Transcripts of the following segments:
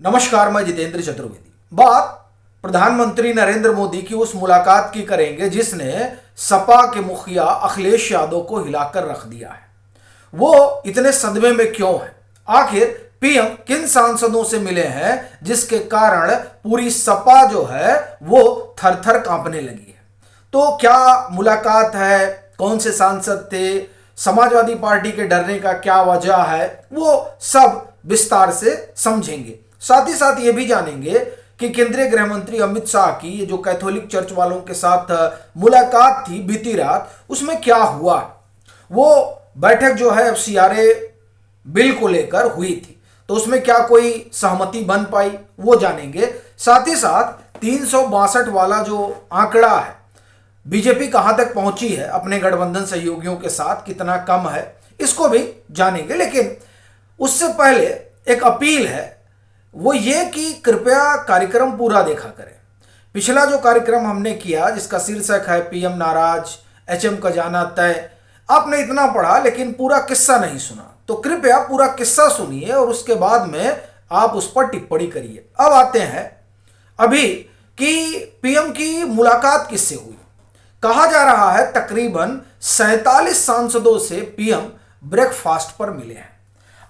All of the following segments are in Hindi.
नमस्कार, मैं जितेंद्र चतुर्वेदी। बात प्रधानमंत्री नरेंद्र मोदी की उस मुलाकात की करेंगे जिसने सपा के मुखिया अखिलेश यादव को हिलाकर रख दिया है। वो इतने सदमे में क्यों है? आखिर पीएम किन सांसदों से मिले हैं जिसके कारण पूरी सपा जो है वो थर थर कांपने लगी है? तो क्या मुलाकात है, कौन से सांसद थे, समाजवादी पार्टी के डरने का क्या वजह है, वो सब विस्तार से समझेंगे। साथ ही साथ ये भी जानेंगे कि केंद्रीय गृह मंत्री अमित शाह की ये जो कैथोलिक चर्च वालों के साथ मुलाकात थी बीती रात, उसमें क्या हुआ। वो बैठक जो है FCRA बिल को लेकर हुई थी, तो उसमें क्या कोई सहमति बन पाई, वो जानेंगे। साथ ही साथ 362 वाला जो आंकड़ा है, बीजेपी कहां तक पहुंची है अपने गठबंधन सहयोगियों के साथ, कितना कम है, इसको भी जानेंगे। लेकिन उससे पहले एक अपील है, वो ये कि कृपया कार्यक्रम पूरा देखा करें। पिछला जो कार्यक्रम हमने किया जिसका शीर्षक है पीएम नाराज, HM का जाना तय, आपने इतना पढ़ा लेकिन पूरा किस्सा नहीं सुना, तो कृपया पूरा किस्सा सुनिए और उसके बाद में आप उस पर टिप्पणी करिए। अब आते हैं अभी कि पीएम की मुलाकात किससे हुई। कहा जा रहा है तकरीबन 47 सांसदों से पीएम ब्रेकफास्ट पर मिले हैं।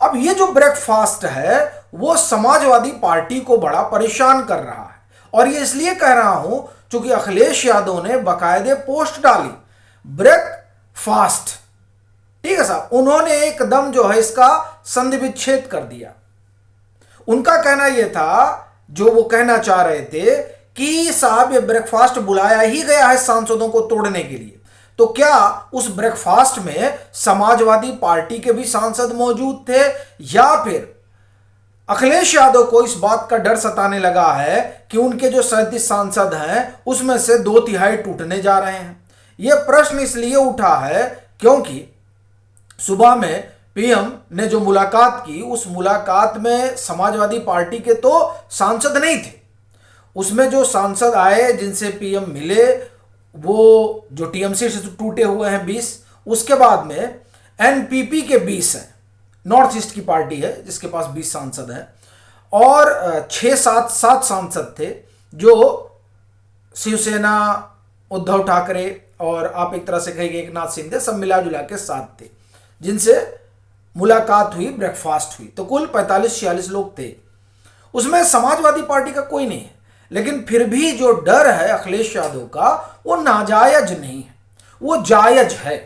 अब ये जो ब्रेकफास्ट है वो समाजवादी पार्टी को बड़ा परेशान कर रहा है, और ये इसलिए कह रहा हूं क्योंकि अखिलेश यादव ने बाकायदे पोस्ट डाली ब्रेकफास्ट। ठीक है साहब, उन्होंने एकदम जो है इसका संधि विच्छेद कर दिया। उनका कहना यह था, जो वो कहना चाह रहे थे कि साहब ये ब्रेकफास्ट बुलाया ही गया है सांसदों को तोड़ने के लिए, तो क्या उस ब्रेकफास्ट में समाजवादी पार्टी के भी सांसद मौजूद थे, या फिर अखिलेश यादव को इस बात का डर सताने लगा है कि उनके जो 37 सांसद हैं उसमें से 2/3 टूटने जा रहे हैं। यह प्रश्न इसलिए उठा है क्योंकि सुबह में पीएम ने जो मुलाकात की, उस मुलाकात में समाजवादी पार्टी के तो सांसद नहीं थे। उसमें जो सांसद आए जिनसे पीएम मिले वो जो टीएमसी से टूटे हुए हैं 20, उसके बाद में एनपीपी के 20 हैं, नॉर्थ ईस्ट की पार्टी है जिसके पास 20 सांसद हैं, और 6-7 सांसद थे जो शिवसेना, उद्धव ठाकरे और आप एक तरह से कहिए एकनाथ शिंदे, सब मिला जुला के 7 थे जिनसे मुलाकात हुई, ब्रेकफास्ट हुई। तो कुल 45-46 लोग थे। उसमें समाजवादी पार्टी का कोई नहीं है, लेकिन फिर भी जो डर है अखिलेश यादव का वो नाजायज नहीं है, वो जायज है।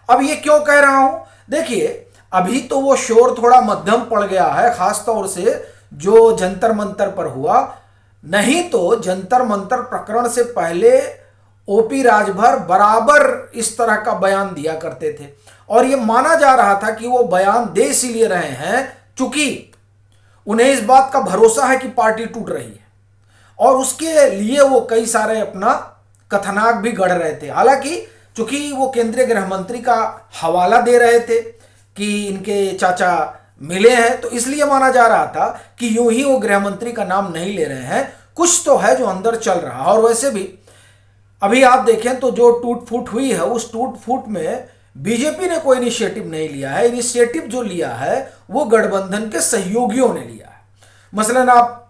अब ये क्यों कह रहा हूं, देखिए अभी तो वो शोर थोड़ा मध्यम पड़ गया है, खासतौर से जो जंतर मंतर पर हुआ। नहीं तो जंतर मंतर प्रकरण से पहले ओपी राजभर बराबर इस तरह का बयान दिया करते थे, और ये माना जा रहा था कि वो बयान दे इसीलिए रहे हैं चूंकि उन्हें इस बात का भरोसा है कि पार्टी टूट रही है, और उसके लिए वो कई सारे अपना कथनाक भी गढ़ रहे थे। हालांकि चूंकि वो केंद्रीय गृह मंत्री का हवाला दे रहे थे कि इनके चाचा मिले हैं, तो इसलिए माना जा रहा था कि यूं ही वो गृह मंत्री का नाम नहीं ले रहे हैं, कुछ तो है जो अंदर चल रहा है। और वैसे भी अभी आप देखें तो जो टूट फूट हुई है, उस टूट फूट में बीजेपी ने कोई इनिशिएटिव नहीं लिया है। इनिशिएटिव जो लिया है वो गठबंधन के सहयोगियों ने लिया है। मसलन आप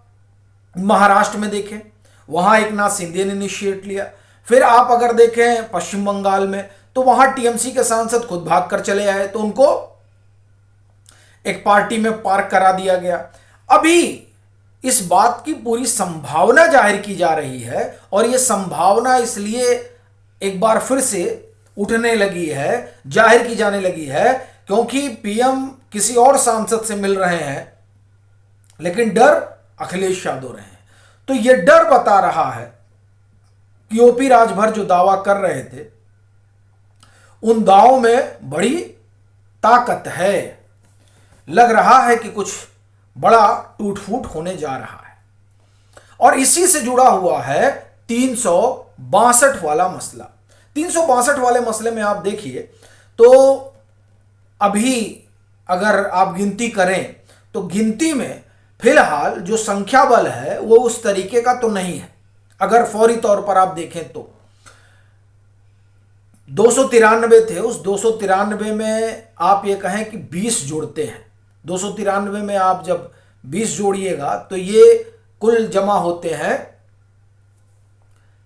महाराष्ट्र में देखें, वहां एकनाथ शिंदे ने इनिशिएट लिया। फिर आप अगर देखें पश्चिम बंगाल में, तो वहां टीएमसी के सांसद खुद भागकर चले आए, तो उनको एक पार्टी में पार्क करा दिया गया। अभी इस बात की पूरी संभावना जाहिर की जा रही है, और यह संभावना इसलिए एक बार फिर से उठने लगी है, जाहिर की जाने लगी है, क्योंकि पीएम किसी और सांसद से मिल रहे हैं लेकिन डर अखिलेश यादव रहे हैं। तो यह डर बता रहा है कि ओपी राजभर जो दावा कर रहे थे उन दावों में बड़ी ताकत है। लग रहा है कि कुछ बड़ा टूट फूट होने जा रहा है, और इसी से जुड़ा हुआ है 362 वाला मसला। 362 वाले मसले में आप देखिए तो अभी अगर आप गिनती करें तो गिनती में फिलहाल जो संख्या बल है वो उस तरीके का तो नहीं है। अगर फौरी तौर पर आप देखें तो 293 थे, उस 293 में आप ये कहें कि 20 जुड़ते हैं। 293 में आप जब 20 जोड़िएगा तो ये कुल जमा होते हैं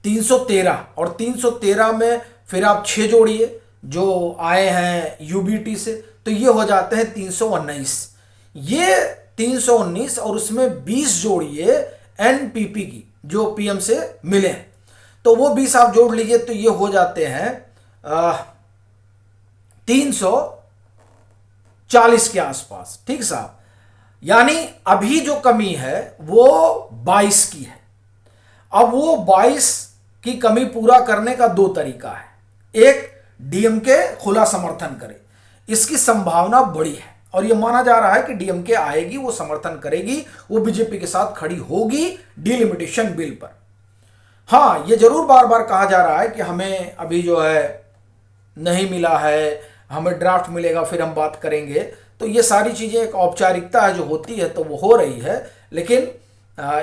313, और 313 में फिर आप 6 जोड़िए जो आए हैं यूबीटी से, तो ये हो जाते हैं 319। ये 319 और उसमें 20 जोड़िए एनपीपी की जो पीएम से मिले हैं, तो वो 20 आप जोड़ लीजिए तो ये हो जाते हैं 340 के आसपास। ठीक साहब, यानी अभी जो कमी है वो 22 की है। अब वो 22 की कमी पूरा करने का 2 तरीका है। एक, डीएमके खुला समर्थन करे, इसकी संभावना बड़ी है और यह माना जा रहा है कि डीएमके आएगी, वो समर्थन करेगी, वो बीजेपी के साथ खड़ी होगी डिलिमिटेशन बिल पर। हाँ, ये जरूर बार बार कहा जा रहा है कि हमें अभी जो है नहीं मिला है, हमें ड्राफ्ट मिलेगा फिर हम बात करेंगे। तो ये सारी चीजें एक औपचारिकता है जो होती है, तो वो हो रही है, लेकिन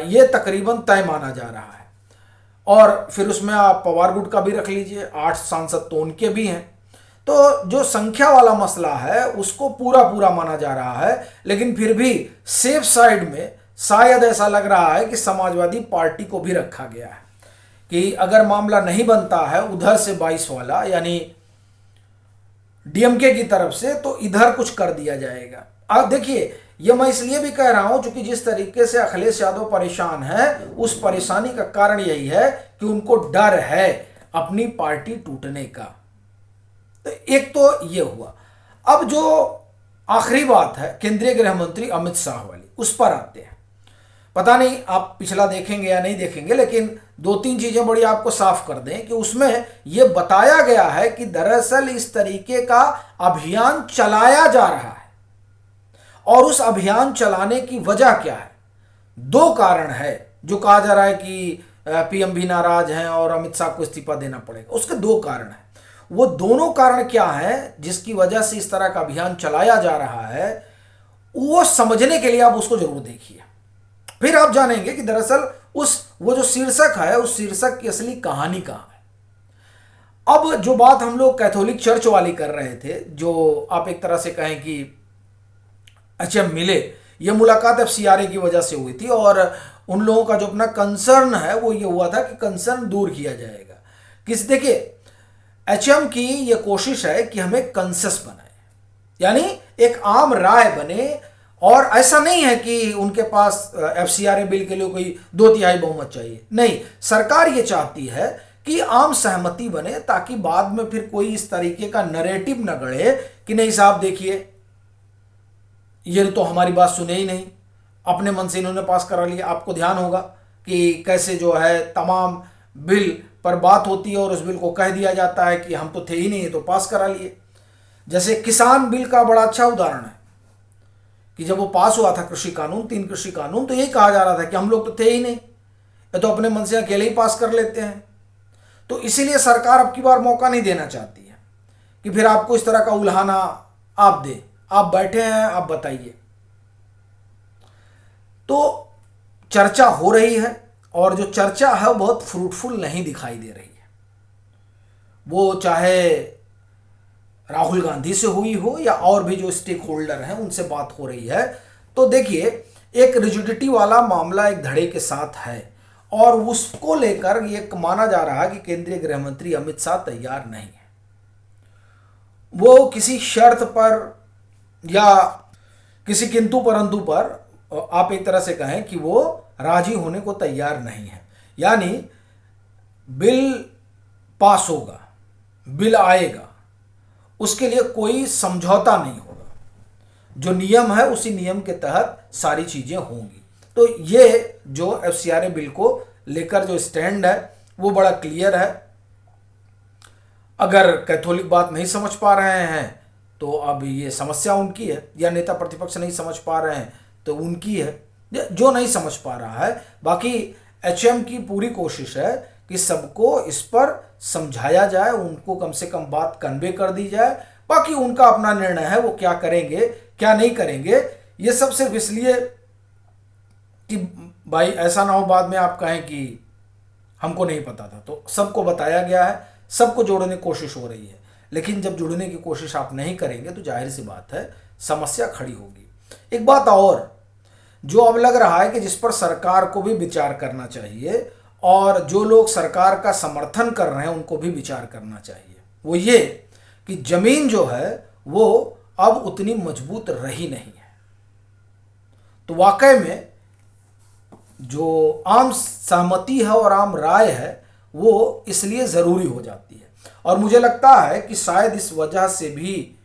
ये तकरीबन तय माना जा रहा है। और फिर उसमें आप पवार गुट का भी रख लीजिए, 8 सांसद तो उनके भी हैं। तो जो संख्या वाला मसला है उसको पूरा पूरा माना जा रहा है, लेकिन फिर भी सेफ साइड में शायद ऐसा लग रहा है कि समाजवादी पार्टी को भी रखा गया है कि अगर मामला नहीं बनता है उधर से 22 वाला, यानी डीएमके की तरफ से, तो इधर कुछ कर दिया जाएगा। अब देखिए, ये मैं इसलिए भी कह रहा हूं क्योंकि जिस तरीके से अखिलेश यादव परेशान है, उस परेशानी का कारण यही है कि उनको डर है अपनी पार्टी टूटने का। तो एक तो ये हुआ। अब जो आखिरी बात है केंद्रीय गृह मंत्री अमित शाह वाली, उस पर आते हैं। पता नहीं आप पिछला देखेंगे या नहीं देखेंगे, लेकिन 2-3 चीजें बड़ी आपको साफ कर दें कि उसमें यह बताया गया है कि दरअसल इस तरीके का अभियान चलाया जा रहा है, और उस अभियान चलाने की वजह क्या है। 2 कारण है जो कहा जा रहा है कि पीएम भी नाराज हैं और अमित शाह को इस्तीफा देना पड़ेगा। उसके 2 कारण हैं। वो दोनों कारण क्या है जिसकी वजह से इस तरह का अभियान चलाया जा रहा है, वो समझने के लिए आप उसको जरूर देखिए, फिर आप जानेंगे कि दरअसल वो जो शीर्षक है, उस शीर्षक की असली कहानी कहां है। अब जो बात हम लोग कैथोलिक चर्च वाली कर रहे थे, जो आप एक तरह से कहें कि अच्छा मिले, ये मुलाकात एफसीआरए की वजह से हुई थी, और उन लोगों का जो अपना कंसर्न है वो ये हुआ था कि कंसर्न दूर किया जाएगा। देखिए, एचएम की ये कोशिश है कि हमें कंसेस बनाए, यानी एक आम राय बने, और ऐसा नहीं है कि उनके पास एफसीआरए बिल के लिए कोई 2/3 बहुमत चाहिए। नहीं, सरकार ये चाहती है कि आम सहमति बने, ताकि बाद में फिर कोई इस तरीके का नैरेटिव न गढ़े कि नहीं साहब देखिए ये तो हमारी बात सुने ही नहीं, अपने मन से इन्होंने पास करा लिया। आपको ध्यान होगा कि कैसे जो है तमाम बिल पर बात होती है और उस बिल को कह दिया जाता है कि हम तो थे ही नहीं, ये तो पास करा लिए। जैसे किसान बिल का बड़ा अच्छा उदाहरण है कि जब वो पास हुआ था कृषि कानून, 3 कृषि कानून, तो यही कहा जा रहा था कि हम लोग तो थे ही नहीं, ये तो अपने मन से अकेले ही पास कर लेते हैं। तो इसीलिए सरकार अब की बार मौका नहीं देना चाहती है कि फिर आपको इस तरह का उल्हाना आप दे, आप बैठे हैं, आप बताइए। तो चर्चा हो रही है, और जो चर्चा है वो बहुत फ्रूटफुल नहीं दिखाई दे रही है। वो चाहे राहुल गांधी से हुई हो या और भी जो स्टेक होल्डर हैं उनसे बात हो रही है, तो देखिए एक रिजिडिटी वाला मामला एक धड़े के साथ है, और उसको लेकर ये माना जा रहा है कि केंद्रीय गृह मंत्री अमित शाह तैयार नहीं है। वो किसी शर्त पर या किसी किंतु परंतु पर आप एक तरह से कहें कि वो राजी होने को तैयार नहीं है। यानी बिल पास होगा, बिल आएगा, उसके लिए कोई समझौता नहीं होगा, जो नियम है उसी नियम के तहत सारी चीजें होंगी। तो ये जो एफसीआरए बिल को लेकर जो स्टैंड है वो बड़ा क्लियर है। अगर कैथोलिक बात नहीं समझ पा रहे हैं तो अब ये समस्या उनकी है, या नेता प्रतिपक्ष नहीं समझ पा रहे हैं तो उनकी है, जो नहीं समझ पा रहा है। बाकी एचएम की पूरी कोशिश है कि सबको इस पर समझाया जाए, उनको कम से कम बात कन्वे कर दी जाए। बाकी उनका अपना निर्णय है, वो क्या करेंगे क्या नहीं करेंगे। ये सब सिर्फ इसलिए कि भाई ऐसा ना हो बाद में आप कहें कि हमको नहीं पता था। तो सबको बताया गया है, सबको जोड़ने की कोशिश हो रही है, लेकिन जब जुड़ने की कोशिश आप नहीं करेंगे तो जाहिर सी बात है समस्या खड़ी होगी। एक बात और जो अब लग रहा है कि जिस पर सरकार को भी विचार करना चाहिए और जो लोग सरकार का समर्थन कर रहे हैं उनको भी विचार करना चाहिए, वो ये कि जमीन जो है वो अब उतनी मजबूत रही नहीं है। तो वाकई में जो आम सहमति है और आम राय है वो इसलिए ज़रूरी हो जाती है। और मुझे लगता है कि शायद इस वजह से भी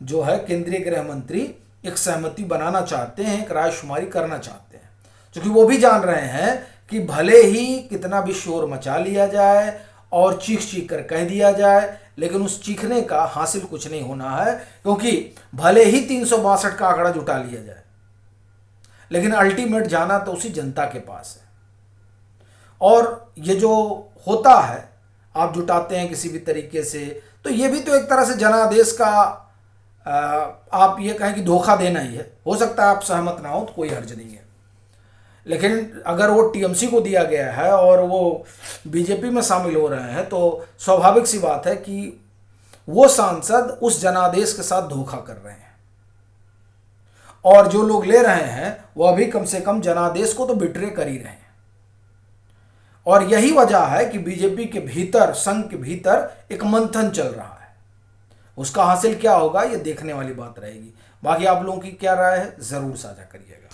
जो है केंद्रीय गृह मंत्री एक सहमति बनाना चाहते हैं, एक रायशुमारी करना चाहते हैं, क्योंकि वो भी जान रहे हैं कि भले ही कितना भी शोर मचा लिया जाए और चीख चीख कर कह दिया जाए, लेकिन उस चीखने का हासिल कुछ नहीं होना है, क्योंकि भले ही 362 का आंकड़ा जुटा लिया जाए, लेकिन अल्टीमेट जाना तो उसी जनता के पास है। और ये जो होता है, आप जुटाते हैं किसी भी तरीके से, तो ये भी तो एक तरह से जनादेश का आप ये कहें कि धोखा देना ही है। हो सकता है आप सहमत ना हो तो कोई हर्ज नहीं है, लेकिन अगर वो टीएमसी को दिया गया है और वो बीजेपी में शामिल हो रहे हैं, तो स्वाभाविक सी बात है कि वो सांसद उस जनादेश के साथ धोखा कर रहे हैं, और जो लोग ले रहे हैं वो अभी कम से कम जनादेश को तो बिट्रे कर ही रहे हैं। और यही वजह है कि बीजेपी के भीतर, संघ के भीतर एक मंथन चल रहा है। उसका हासिल क्या होगा ये देखने वाली बात रहेगी। बाकी आप लोगों की क्या राय है, जरूर साझा करिएगा।